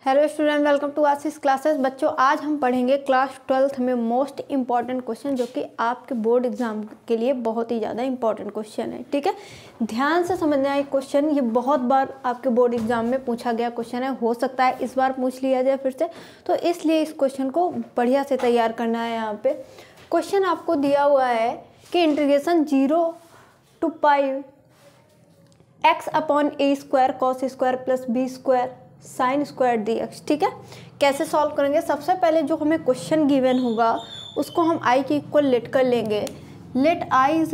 Hello student, welcome to Ashish classes. बच्चों, आज हम पढ़ेंगे क्लास 12th में मोस्ट इम्पॉर्टेंट क्वेश्चन, जो कि आपके बोर्ड एग्जाम के लिए बहुत ही ज़्यादा इंपॉर्टेंट क्वेश्चन है। ठीक है, ध्यान से समझना है क्वेश्चन। ये बहुत बार आपके बोर्ड एग्जाम में पूछा गया क्वेश्चन है, हो सकता है इस बार पूछ लिया जाए फिर से, तो इसलिए इस क्वेश्चन को बढ़िया से तैयार करना है। यहाँ पे क्वेश्चन आपको दिया हुआ है कि integration 0 to pi x upon A square cos square plus B square sine square D x. ठीक है, कैसे सॉल्व करेंगे? सबसे पहले जो हमें क्वेश्चन गिवन होगा उसको हम i के इक्वल लेट कर लेंगे। Let i is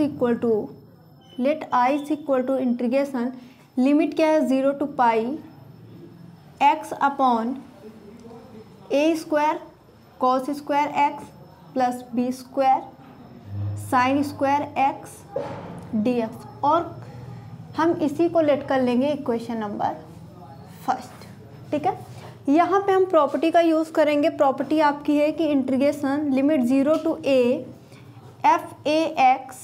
equal to integration, limit क्या है 0 to pi x upon A square cos square x plus B square sine square x d x, और हम इसी को लेट कर लेंगे इक्वेशन नंबर फर्स्ट। ठीक है, यहाँ पे हम प्रॉपर्टी का यूज़ करेंगे। प्रॉपर्टी आपकी है कि integration limit 0 to a f a x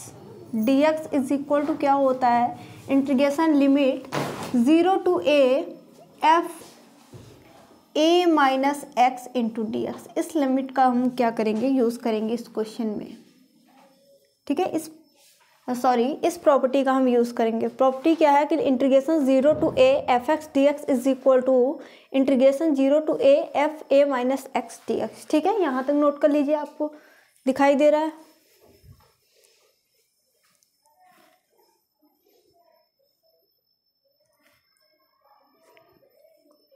d x is equal to क्या होता है, integration limit 0 to a f a minus x into d x. इस लिमिट का हम क्या करेंगे, यूज़ करेंगे इस क्वेश्चन में। ठीक है, इस प्रॉपर्टी का हम यूज़ करेंगे। प्रॉपर्टी क्या है कि integration 0 to a f x d x is equal to integration 0 to a f a minus x d x. ठीक है, यहाँ तक नोट कर लीजिए, आपको दिखाई दे रहा है।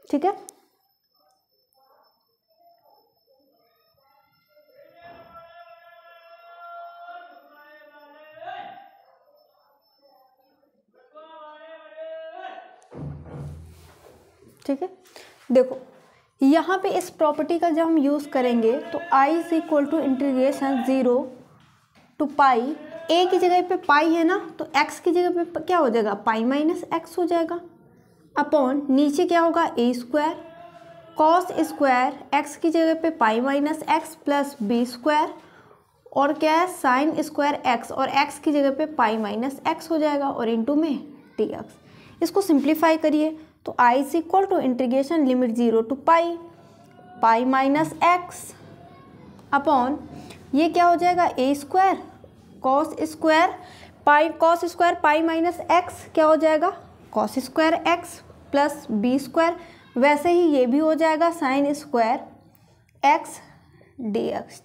ठीक है, ठीक है, देखो यहाँ पे इस प्रॉपर्टी का जब हम यूज़ करेंगे तो i is equal to integration 0 to pi, a की जगह पे पाई है ना, तो x की जगह पे क्या हो जाएगा, पाई माइनस एक्स हो जाएगा, अपॉन नीचे क्या होगा a square cos square x की जगह पे pi minus x plus B square, और क्या है साइन स्क्वायर x, और x की जगह पे पाई माइनस एक्स हो जाएगा, और इंटू में डी एक्स। इसको सिंप्लीफाई करिए तो i is equal to integration limit 0 to pi minus x upon ये क्या हो जाएगा a square cos square pi minus x क्या हो जाएगा, cos square x plus B square. वैसे ही ये भी हो जाएगा sine square x d x.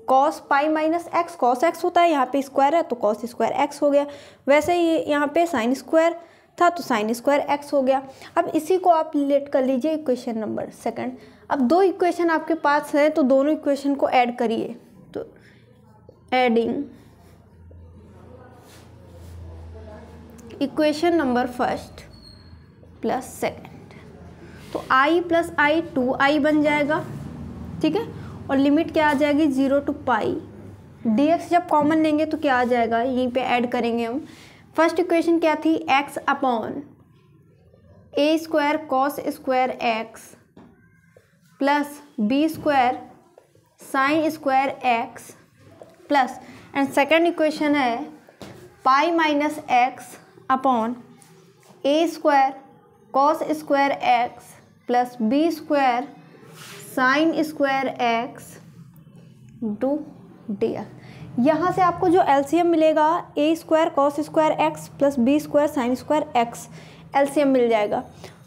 Cos pi minus x cos x होता है, यहाँ पे स्क्वायर है तो कॉस स्क्वायर एक्स हो गया। वैसे ही यहाँ पे साइन स्क्वायर था तो साइन स्क्वायर एक्स हो गया। अब इसी को आप लेट कर लीजिए इक्वेशन नंबर सेकंड। अब दो इक्वेशन आपके पास है तो दोनों इक्वेशन को ऐड करिए, तो adding equation number first plus second, तो i प्लस आई 2i बन जाएगा। ठीक है, और लिमिट क्या आ जाएगी 0 to पाई dx। जब कॉमन लेंगे तो क्या आ जाएगा, यहीं पे ऐड करेंगे हम। फर्स्ट इक्वेशन क्या थी, x upon A square cos square x plus B square sine square x plus, and second equation है pi minus x upon A square cos square x plus B square sine square x to d x. यहाँ से आपको जो LCM मिलेगा a square cos square x plus B square sine square x, LCM मिल जाएगा।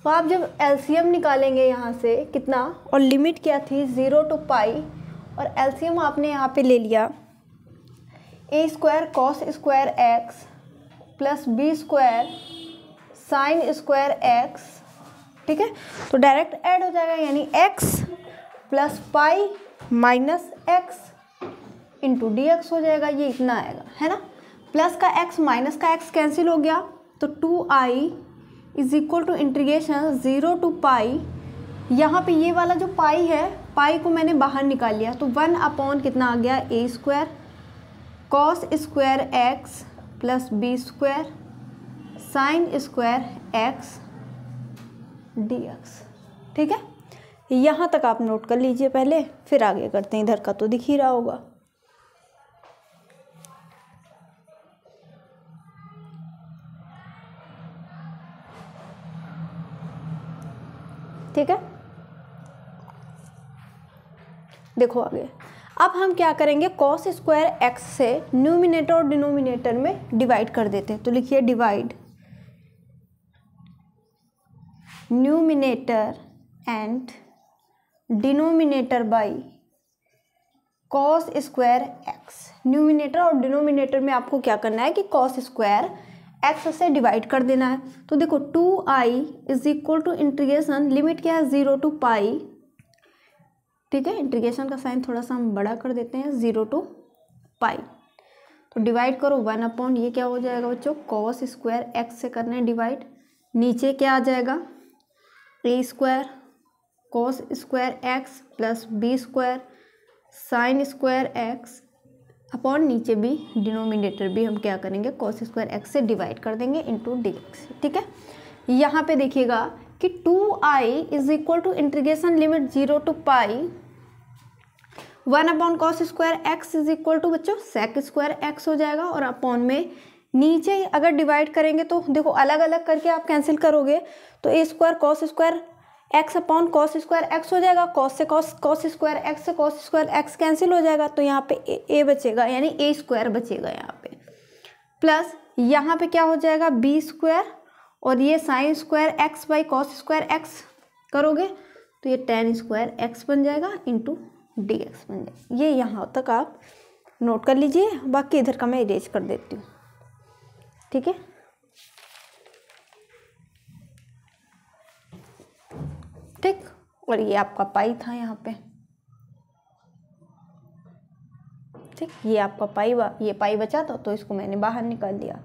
तो आप जब एलसीएम निकालेंगे यहाँ से कितना, और लिमिट क्या थी 0 to पाई, और एलसीएम आपने यहाँ पे ले लिया a square cos square x plus B square sine square x. ठीक है, तो डायरेक्ट ऐड हो जाएगा, यानी x plus pi minus x into d x हो जाएगा। ये इतना आएगा, है ना। प्लस का एक्स माइनस का एक्स कैंसिल हो गया, तो 2i is equal to integration 0 to pi. यहाँ पे ये वाला जो पाई है, पाई को मैंने बाहर निकाल लिया, तो 1 अपॉन कितना आ गया, a square cos square x plus B square sine square x d x. ठीक है, यहाँ तक आप नोट कर लीजिए पहले, फिर आगे करते हैं। इधर का तो दिख ही रहा होगा। ठीक है, देखो आगे, अब हम क्या करेंगे, कॉस स्क्वायर एक्स से न्यूमिनेटर और डिनोमिनेटर में डिवाइड कर देते हैं। तो लिखिए divide numerator and denominator by cos square x. Numerator और डिनोमिनेटर में आपको क्या करना है कि कॉस स्क्वायर एक्स से डिवाइड कर देना है। तो देखो 2i is equal to integration, limit क्या है 0 टू पाई, ठीक है, इंटीग्रेशन का साइन थोड़ा सा हम बड़ा कर देते हैं, 0 टू पाई। तो डिवाइड करो 1 अपॉन, ये क्या हो जाएगा बच्चों, कॉस स्क्वायर एक्स से करना है डिवाइड, नीचे क्या आ जाएगा a square cos square x plus B square sine square x upon नीचे भी डिनोमिनेटर भी हम क्या करेंगे कॉस स्क्वायर एक्स से डिवाइड कर देंगे इंटू डी एक्स, ठीक है। यहाँ पे देखिएगा कि 2i is equal to integration limit 0 to pi 1 upon cos square x is equal to बच्चों सेक स्क्वायर एक्स हो जाएगा, और अपॉन में नीचे अगर डिवाइड करेंगे तो देखो अलग अलग करके आप कैंसिल करोगे तो a square cos square x upon cos square x हो जाएगा, कॉस से कॉस स्क्वायर एक्स से कॉस स्क्वायर एक्स कैंसिल हो जाएगा, तो यहाँ पे ए बचेगा यानी ए स्क्वायर बचेगा यहाँ पे, प्लस यहाँ पे क्या हो जाएगा बी स्क्वायर, और ये sign square x by cos square x करोगे तो ये टेन स्क्वायर एक्स बन जाएगा इंटू डी एक्स बन जाएगा। ये यहाँ तक आप नोट कर लीजिए, बाकी इधर का मैं इरेज कर देती हूँ, ठीक है। ठीक, और ये आपका पाई था यहाँ पे, ठीक, ये आपका पाई ये पाई बचा था तो इसको मैंने बाहर निकाल दिया।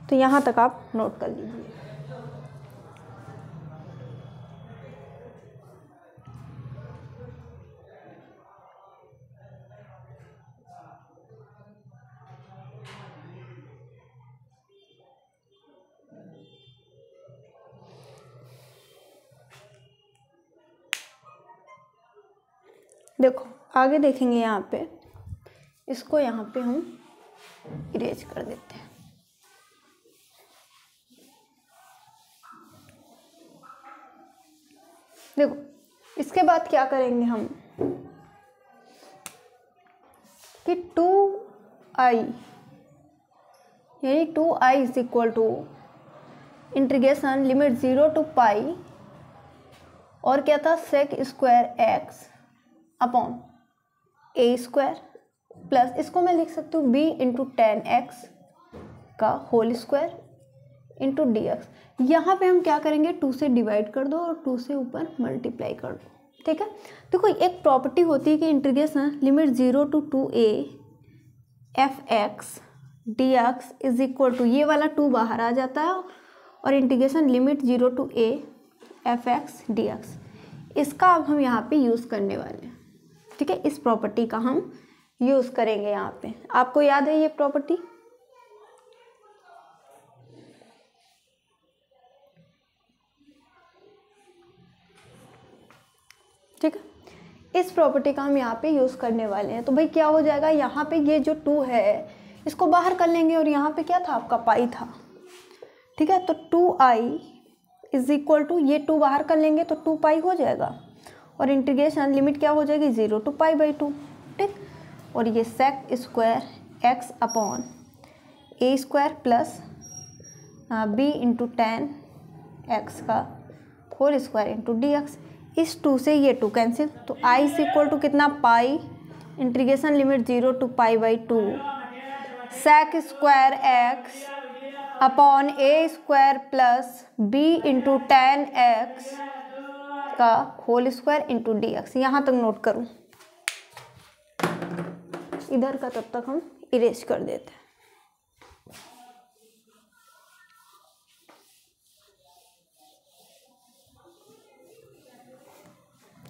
तो यहाँ तक आप नोट कर लीजिए। देखो आगे देखेंगे यहाँ पे, इसको यहाँ पे हम इरेज कर देते हैं। देखो इसके बाद क्या करेंगे हम कि 2i यानी 2i is equal to integration limit 0 to pi और क्या था सेक स्क्वायर एक्स अपॉन ए स्क्वायर प्लस, इसको मैं लिख सकती हूँ बी इंटू टेन एक्स का whole square into d x. यहाँ पर हम क्या करेंगे 2 से डिवाइड कर दो और 2 से ऊपर मल्टीप्लाई कर दो, ठीक है। देखो एक प्रॉपर्टी होती है कि integration limit 0 to 2a f x d x is equal to, ये वाला 2 बाहर आ जाता है, और integration limit 0 to a f x d x, इसका अब हम यहाँ पे यूज़ करने वाले हैं, ठीक है। इस प्रॉपर्टी का हम यूज़ करेंगे यहाँ पे, आपको याद है ये प्रॉपर्टी, ठीक है। इस प्रॉपर्टी का हम यहाँ पे यूज़ करने वाले हैं। तो भाई क्या हो जाएगा, यहाँ पे ये जो 2 है इसको बाहर कर लेंगे, और यहाँ पे क्या था आपका पाई था, ठीक है। तो 2i इज इक्वल टू, ये 2 बाहर कर लेंगे तो 2 पाई हो जाएगा, और इंटीग्रेशन लिमिट क्या हो जाएगी 0 टू पाई बाई 2, ठीक। और ये सेक स्क्वायर एक्स अपॉन ए square plus b into tan x का whole square into d x, इस 2 से ये 2 कैंसिल, तो i इज इक्वल टू कितना pi integration limit 0 to pi by 2 sec square x upon A square plus b into tan x का whole square into d x. यहाँ तक note करूँ, इधर का तब तक हम इरेज कर देते हैं,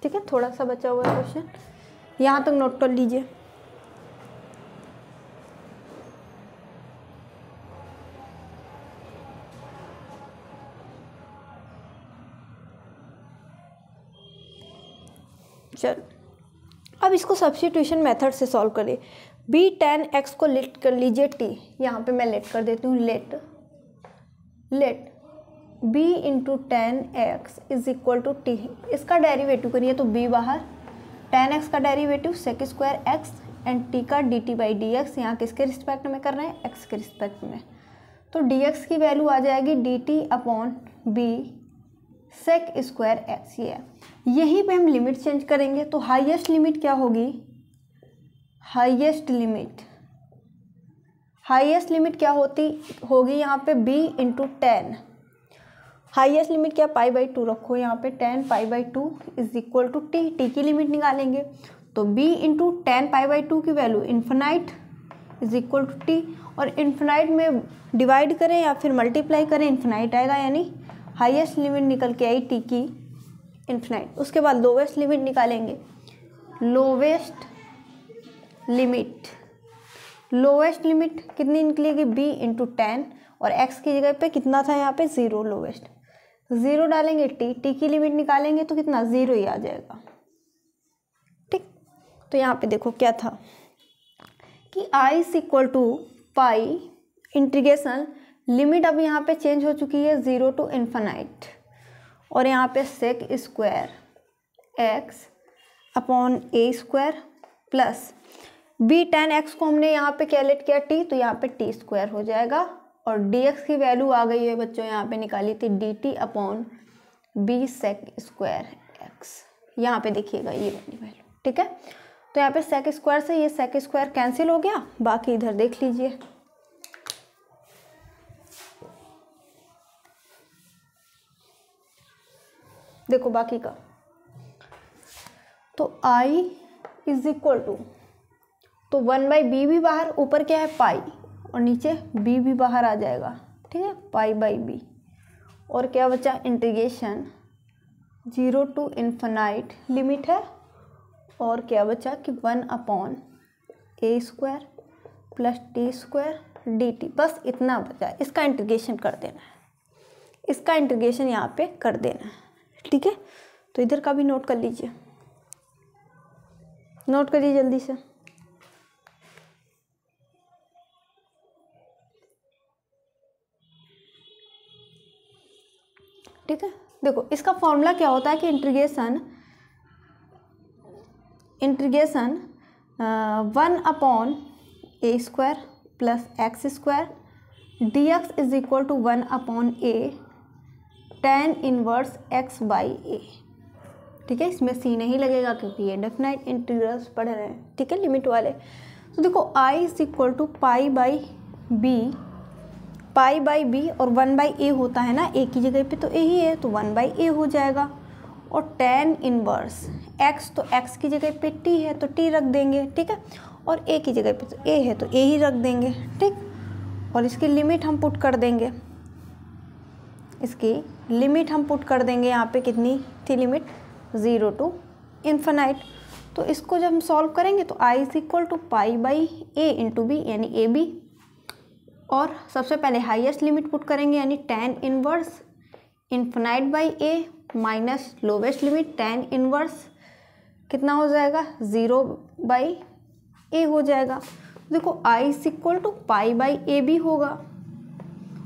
ठीक है। थोड़ा सा बचा हुआ है क्वेश्चन, यहाँ तक नोट कर लीजिए। चलो अब इसको सब्स्टिट्यूशन मेथड से सॉल्व करें। बी टेन एक्स को लेट कर लीजिए टी, यहाँ पे मैं लेट कर देती हूँ, let b into tan x is equal to t, इसका डेरिवेटिव करिए तो बी बाहर tan x का derivative sec square x and t का dt बाई डी एक्स, यहाँ किसके रिस्पेक्ट में कर रहे हैं, x के रिस्पेक्ट में। तो dx की वैल्यू आ जाएगी dt upon b sec square x. ये है, यहीं पे हम लिमिट चेंज करेंगे। तो हाईएस्ट लिमिट क्या होगी, हाईएस्ट लिमिट क्या होगी यहाँ पे b into tan. Highest limit क्या, पाई बाई 2 रखो यहाँ पे, tan pi by 2 is equal to t की लिमिट निकालेंगे। तो b into tan pi by 2 की value infinite is equal to t, और इन्फिनाइट में डिवाइड करें या फिर मल्टीप्लाई करें इन्फिनाइट आएगा, यानी हाईएस्ट लिमिट निकल के आई टी की इन्फिनाइट। उसके बाद लोवेस्ट लिमिट निकालेंगे, लोवेस्ट लिमिट कितनी निकलेगी, b इंटू टेन, और x की जगह पे कितना था यहाँ पे 0, लोवेस्ट 0 डालेंगे, t की लिमिट निकालेंगे तो कितना 0 ही आ जाएगा। ठीक, तो यहाँ पे देखो क्या था कि i is equal to pi integration, limit अब यहाँ पे चेंज हो चुकी है 0 टू इन्फिनाइट, और यहाँ पे सेक स्क्वायर एक्स अपॉन ए square plus b tan x को हमने यहाँ पे कैलकुलेट किया t, तो यहाँ पे टी स्क्वायर हो जाएगा, और dx की वैल्यू आ गई है बच्चों, यहाँ पे निकाली थी dt upon b sec square x. यहाँ पे देखिएगा ये वाली वैल्यू, ठीक है। तो यहाँ पे सेक स्क्वायर से ये सेक स्क्वायर कैंसिल हो गया, बाकी इधर देख लीजिए। देखो बाकी का, तो i इज इक्वल टू, तो 1/b भी बाहर, ऊपर क्या है पाई, और नीचे b भी बाहर आ जाएगा, ठीक है, पाई बाई बी, और क्या बचा इंटीग्रेशन 0 टू इन्फिनाइट लिमिट है, और क्या बचा कि 1 अपॉन ए square plus t square d t, बस इतना बचा। इसका इंटीग्रेशन कर देना है, इसका इंटीग्रेशन यहाँ पे कर देना है, ठीक है। तो इधर का भी नोट कर लीजिए, नोट करिए जल्दी से। ठीक है, देखो इसका फॉर्मूला क्या होता है कि integration 1 upon A square plus x square D x is equal to 1 upon a tan inverse x by a. ठीक है, इसमें सी नहीं लगेगा क्योंकि ये डेफिनाइट इंटीग्रल्स पढ़ रहे हैं, ठीक है, लिमिट वाले। तो देखो I is equal to pi by b, और 1/a होता है ना, ए की जगह पे तो ए ही है, तो 1/a हो जाएगा, और टेन इनवर्स x, तो x की जगह पे t है तो t रख देंगे, ठीक है, और a की जगह पे तो a है तो a ही रख देंगे, ठीक। और इसकी लिमिट हम पुट कर देंगे, इसकी लिमिट हम पुट कर देंगे, यहाँ पे कितनी थी लिमिट 0 टू इन्फिनाइट। तो इसको जब हम सॉल्व करेंगे तो i is equal to pi by a into b, यानी ए बी, और सबसे पहले हाईएस्ट लिमिट पुट करेंगे, यानी tan inverse infinite by a minus lowest limit tan inverse कितना हो जाएगा 0/a हो जाएगा। देखो i is equal to pi by a भी होगा,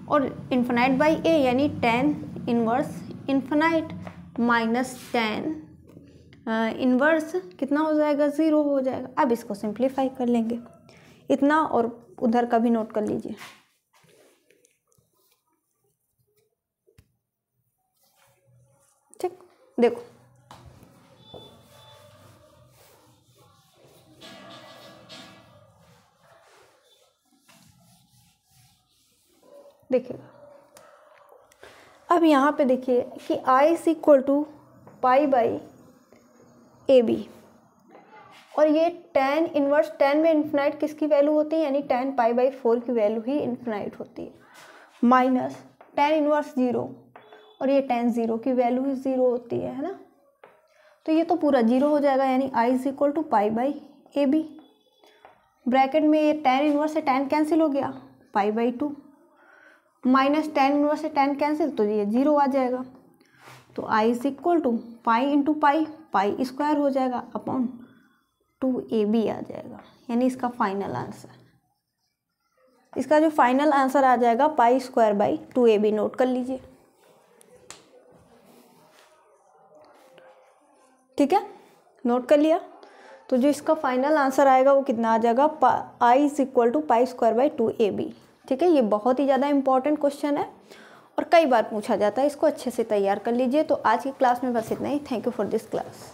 और इन्फिनाइट बाई ए यानी tan inverse infinite minus tan inverse कितना हो जाएगा 0 हो जाएगा। अब इसको सिंप्लीफाई कर लेंगे, इतना, और उधर का भी नोट कर लीजिए। ठीक, देखो देखिएगा, अब यहाँ पे देखिए कि i is equal to pi by a b, और ये टेन इनवर्स, टेन में इन्फिनाइट किसकी वैल्यू होती है, यानी टेन पाई बाई 4 की वैल्यू ही इन्फिनाइट होती है, माइनस टेन इनवर्स 0, और ये टेन 0 की वैल्यू ही 0 होती है ना, तो ये तो पूरा 0 हो जाएगा, यानी i is equal to pi by a b. Bracket में ये टेन इनवर्स से टेन कैंसिल हो गया, pi by 2 minus tan inverse से टेन कैंसिल, तो ये 0 आ जाएगा। तो i is equal to pi into pi square हो जाएगा अपॉन 2ab आ जाएगा, यानी इसका फाइनल आंसर, इसका जो फाइनल आंसर आ जाएगा पाई स्क्वायर बाई 2ab, नोट कर लीजिए, ठीक है। नोट कर लिया। तो जो इसका फाइनल आंसर आएगा वो कितना आ जाएगा, I is equal to pi square by 2ab। ठीक है, ये बहुत ही ज़्यादा इंपॉर्टेंट क्वेश्चन है और कई बार पूछा जाता है, इसको अच्छे से तैयार कर लीजिए। तो आज की क्लास में बस इतना ही। Thank you for this class.